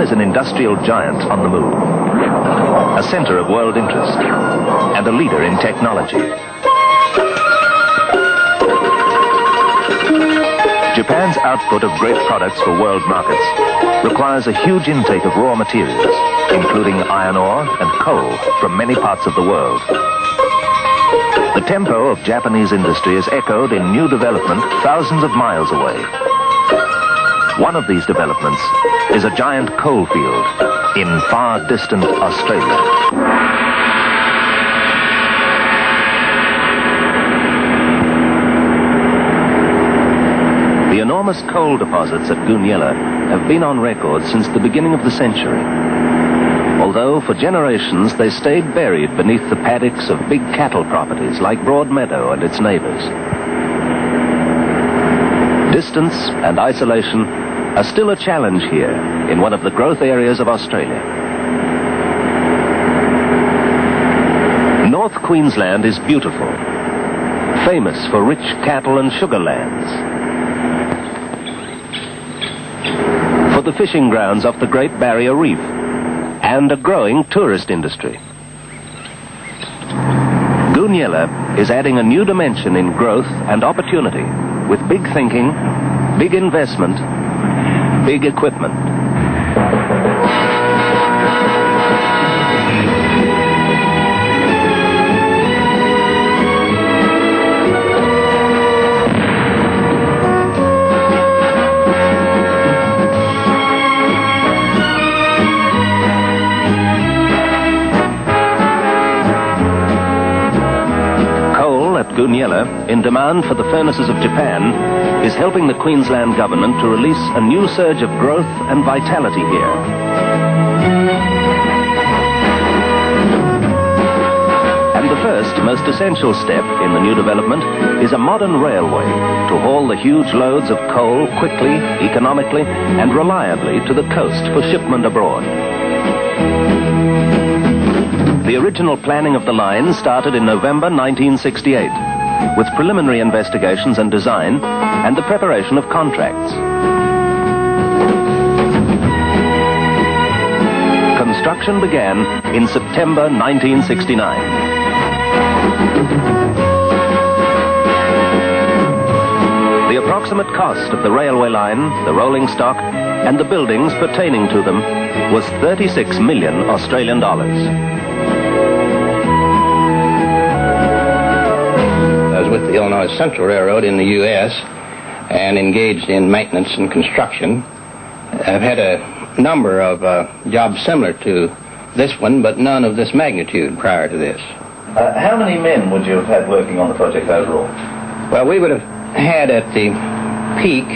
is an industrial giant on the move, a center of world interest, and a leader in technology. Japan's output of great products for world markets requires a huge intake of raw materials, including iron ore and coal from many parts of the world. The tempo of Japanese industry is echoed in new development thousands of miles away. One of these developments is a giant coal field in far distant Australia. The enormous coal deposits at Goonyella have been on record since the beginning of the century. Although for generations they stayed buried beneath the paddocks of big cattle properties like Broadmeadow and its neighbors. Distance and isolation are still a challenge here in one of the growth areas of Australia. North Queensland is beautiful, famous for rich cattle and sugar lands, for the fishing grounds off the Great Barrier Reef, and a growing tourist industry. Goonyella is adding a new dimension in growth and opportunity with big thinking, big investment, big equipment. Goonyella, in demand for the furnaces of Japan, is helping the Queensland government to release a new surge of growth and vitality here. And the first, most essential step in the new development is a modern railway to haul the huge loads of coal quickly, economically, and reliably to the coast for shipment abroad. The original planning of the line started in November 1968, with preliminary investigations and design and the preparation of contracts. Construction began in September 1969. The approximate cost of the railway line, the rolling stock, and the buildings pertaining to them was 36 million Australian dollars. With the Illinois Central Railroad in the U.S. and engaged in maintenance and construction. I've had a number of jobs similar to this one, but none of this magnitude prior to this. How many men would you have had working on the project overall? Well, we would have had at the peak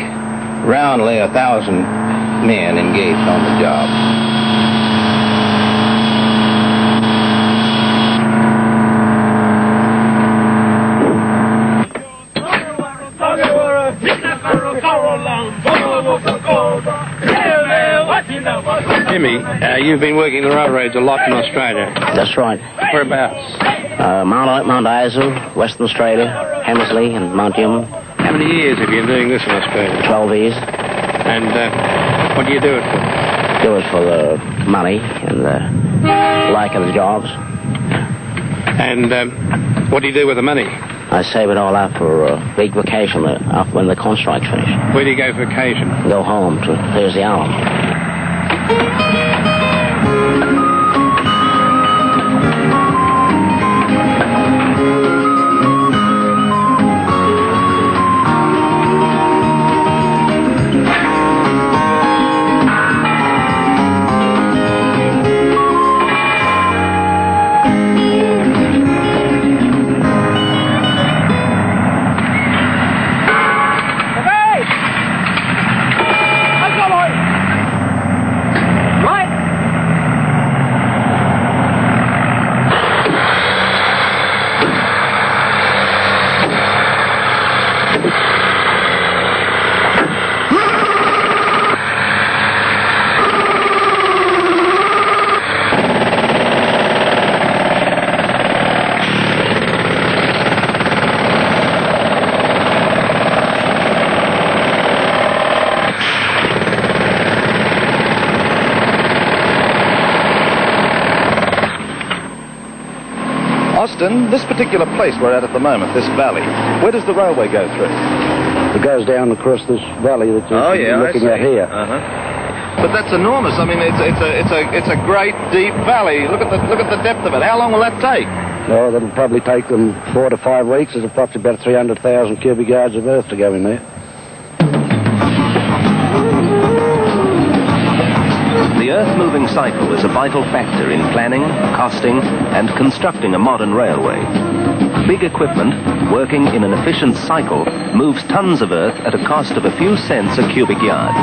roundly 1,000 men engaged on the job. Jimmy, you've been working the railroads a lot in Australia. That's right. Whereabouts? Mount Isa, Western Australia, Hammersley, and Mount Hume. How many years have you been doing this in Australia? 12 years. And what do you do it for? Do it for the money and the like of the jobs. And what do you do with the money? I save it all up for a big vacation up when the contract's finished. Where do you go for vacation? Go home to Thursday Island. Winston, this particular place we're at the moment, this valley, where does the railway go through? It goes down across this valley that you're looking at here. But that's enormous. I mean, it's a great deep valley. Look at the depth of it. How long will that take? Oh, that'll probably take them 4 to 5 weeks. There's approximately about 300,000 cubic yards of earth to go in there. The earth-moving cycle is a vital factor in planning, costing, and constructing a modern railway. Big equipment, working in an efficient cycle, moves tons of earth at a cost of a few cents a cubic yard.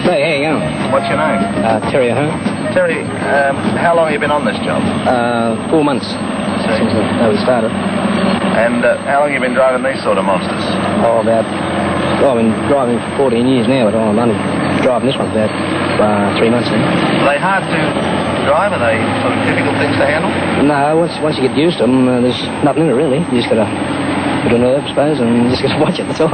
Hey, how you going? What's your name? Terry, Terry, how long have you been on this job? 4 months since we started. And how long have you been driving these sort of monsters? I've been driving for 14 years now, but I'm only driving this one for about 3 months now. Are they hard to drive? Are they sort of difficult things to handle? No, once you get used to them, there's nothing in it really. You just got to put a nerve, I suppose, and you just got to watch it, that's all.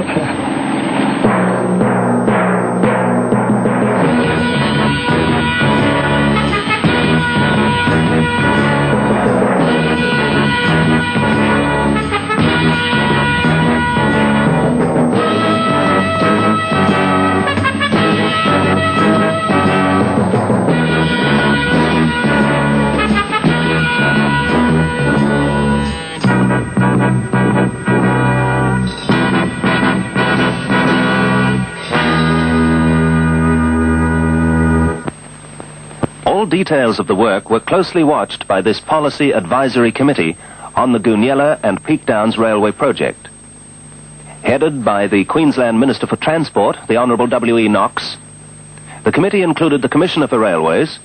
All details of the work were closely watched by this Policy Advisory Committee on the Goonyella and Peak Downs Railway project. Headed by the Queensland Minister for Transport, the Honourable W.E. Knox, the committee included the Commissioner for Railways,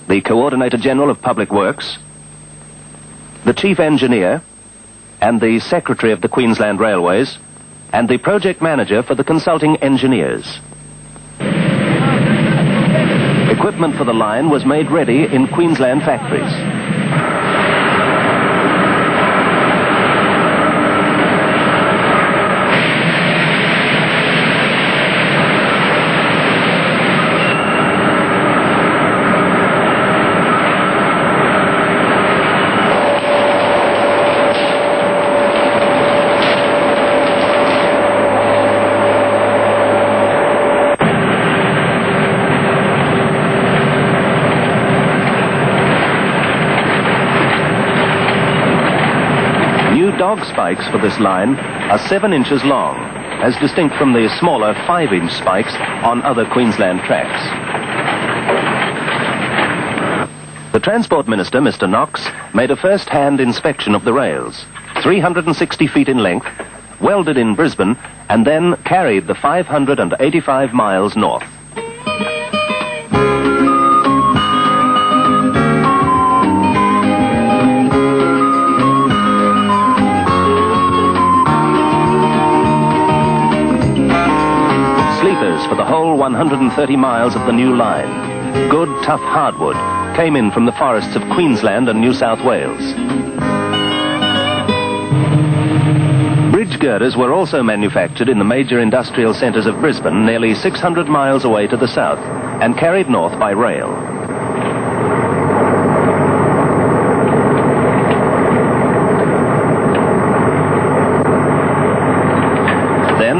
the Coordinator General of Public Works, the Chief Engineer, and the Secretary of the Queensland Railways, and the Project Manager for the Consulting Engineers. Equipment for the line was made ready in Queensland factories. Dog spikes for this line are 7 inches long, as distinct from the smaller 5-inch spikes on other Queensland tracks. The Transport Minister, Mr. Knox, made a first-hand inspection of the rails, 360 feet in length, welded in Brisbane, and then carried the 585 miles north. For the whole 130 miles of the new line. Good, tough hardwood came in from the forests of Queensland and New South Wales. Bridge girders were also manufactured in the major industrial centres of Brisbane, nearly 600 miles away to the south, and carried north by rail.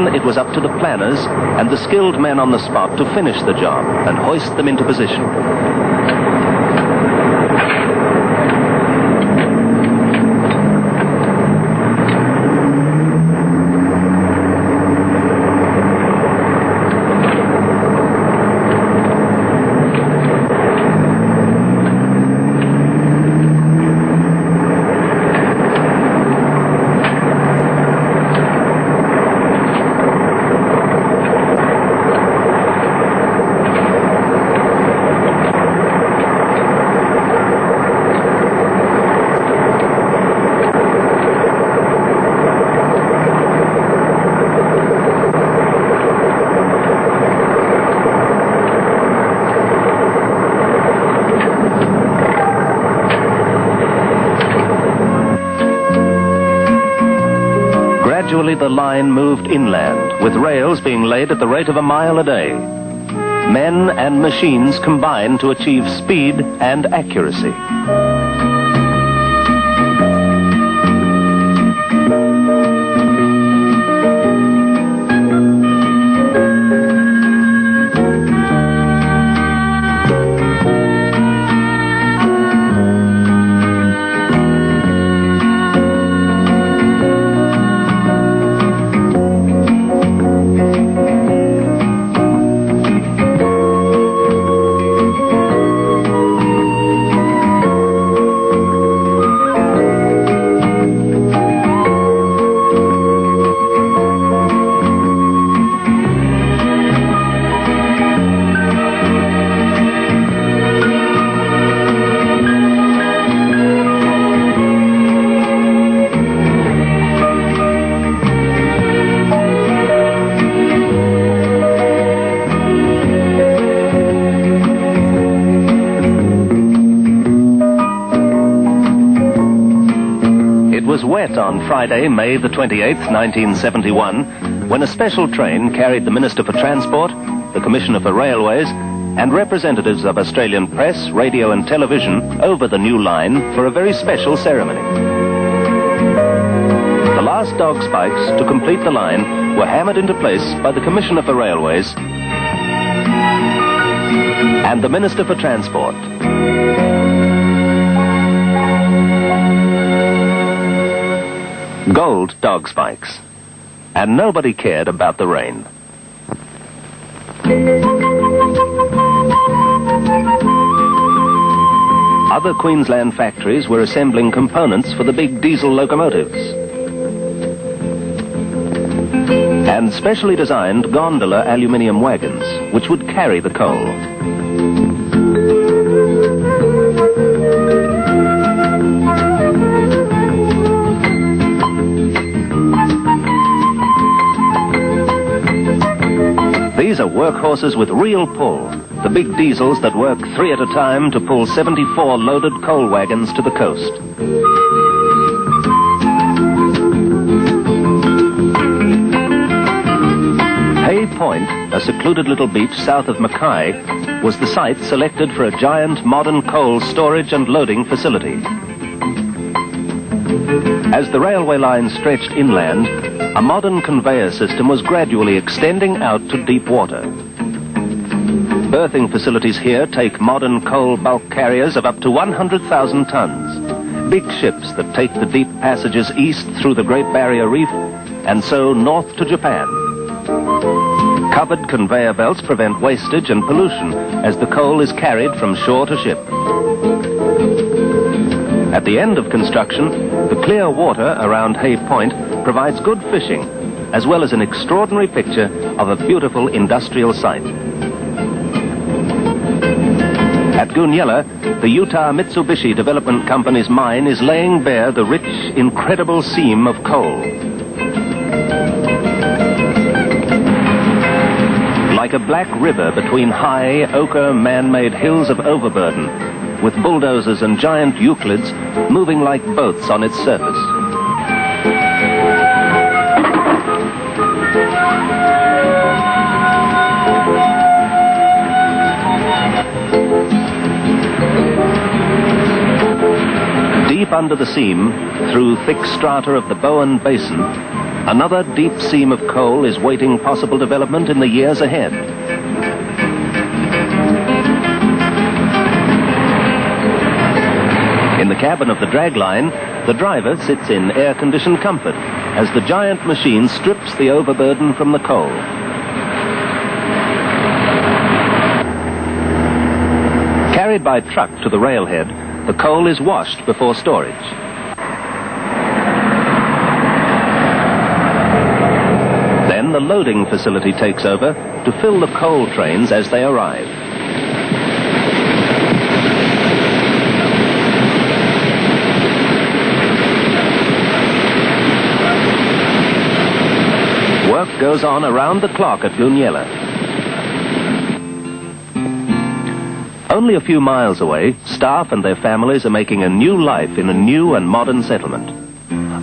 It was up to the planners and the skilled men on the spot to finish the job and hoist them into position. Gradually the line moved inland, with rails being laid at the rate of a mile a day. Men and machines combine to achieve speed and accuracy. Wet on Friday, May the 28th, 1971, when a special train carried the Minister for Transport, the Commissioner for Railways, and representatives of Australian press, radio and television over the new line for a very special ceremony. The last dog spikes to complete the line were hammered into place by the Commissioner for Railways and the Minister for Transport. Gold dog spikes. And nobody cared about the rain. Other Queensland factories were assembling components for the big diesel locomotives. And specially designed gondola aluminium wagons, which would carry the coal. These are workhorses with real pull, the big diesels that work 3 at a time to pull 74 loaded coal wagons to the coast. Hay Point, a secluded little beach south of Mackay, was the site selected for a giant modern coal storage and loading facility. As the railway line stretched inland, a modern conveyor system was gradually extending out to deep water. Berthing facilities here take modern coal bulk carriers of up to 100,000 tons. Big ships that take the deep passages east through the Great Barrier Reef and so north to Japan. Covered conveyor belts prevent wastage and pollution as the coal is carried from shore to ship. At the end of construction, the clear water around Hay Point provides good fishing, as well as an extraordinary picture of a beautiful industrial site. At Goonyella, the Utah Mitsubishi Development Company's mine is laying bare the rich, incredible seam of coal. Like a black river between high, ochre, man-made hills of overburden, with bulldozers and giant Euclids moving like boats on its surface. Deep under the seam, through thick strata of the Bowen Basin, another deep seam of coal is waiting possible development in the years ahead. In the cabin of the dragline, the driver sits in air-conditioned comfort as the giant machine strips the overburden from the coal. Carried by truck to the railhead, the coal is washed before storage. Then the loading facility takes over to fill the coal trains as they arrive. Work goes on around the clock at Goonyella. Only a few miles away, staff and their families are making a new life in a new and modern settlement.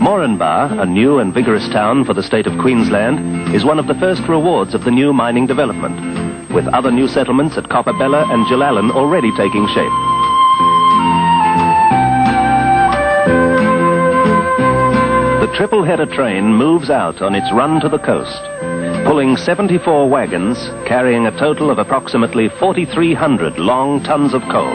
Moranbah, a new and vigorous town for the state of Queensland, is one of the first rewards of the new mining development. with other new settlements at Copperbella and Gillallan already taking shape. The triple-header train moves out on its run to the coast, pulling 74 wagons carrying a total of approximately 4,300 long tons of coal.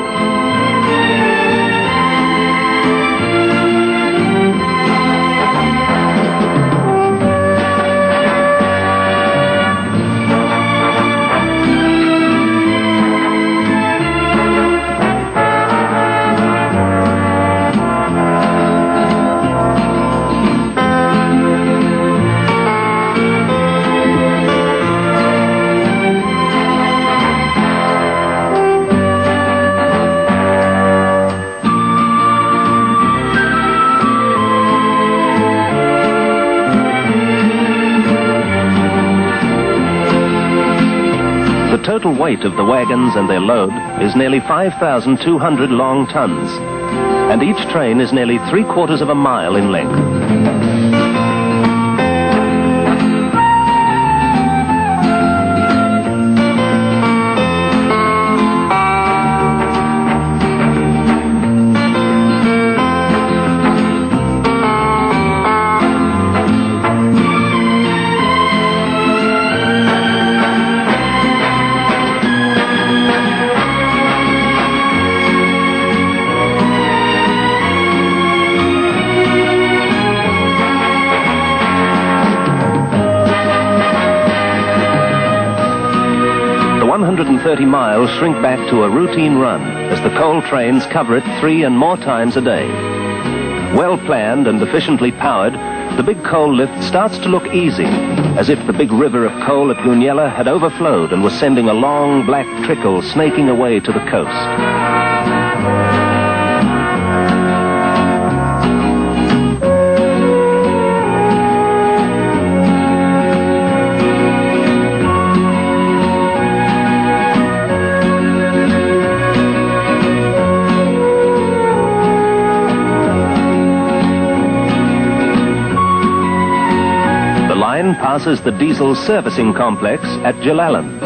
The total weight of the wagons and their load is nearly 5,200 long tons, and each train is nearly 3/4 of a mile in length. The 130 miles shrink back to a routine run as the coal trains cover it 3 and more times a day. Well planned and efficiently powered, the big coal lift starts to look easy, as if the big river of coal at Goonyella had overflowed and was sending a long black trickle snaking away to the coast. Passes the diesel servicing complex at Gillallan.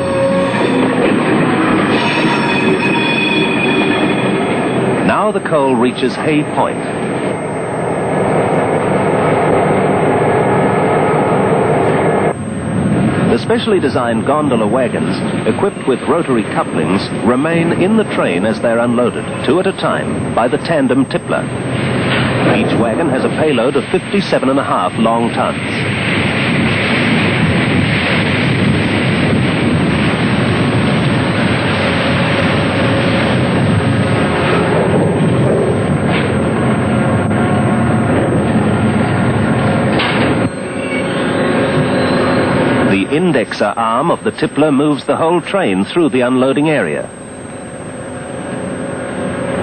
Now the coal reaches Hay Point. The specially designed gondola wagons, equipped with rotary couplings, remain in the train as they're unloaded, 2 at a time, by the tandem tippler. Each wagon has a payload of 57.5 long tons. The indexer arm of the tippler moves the whole train through the unloading area.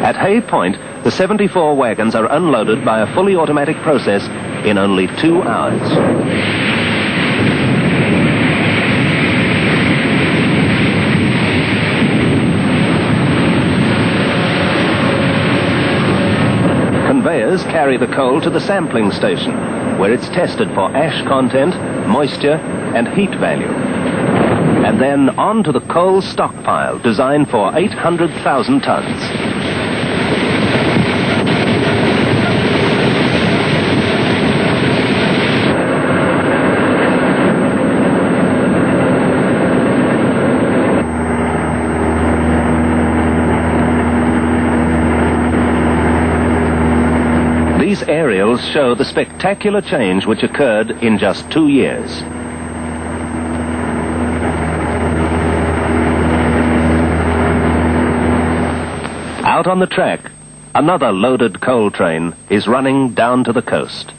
At Hay Point, the 74 wagons are unloaded by a fully automatic process in only 2 hours. Conveyors carry the coal to the sampling station, where it's tested for ash content, moisture, and heat value. And then on to the coal stockpile, designed for 800,000 tons. These aerials show the spectacular change which occurred in just 2 years. Out on the track, another loaded coal train is running down to the coast.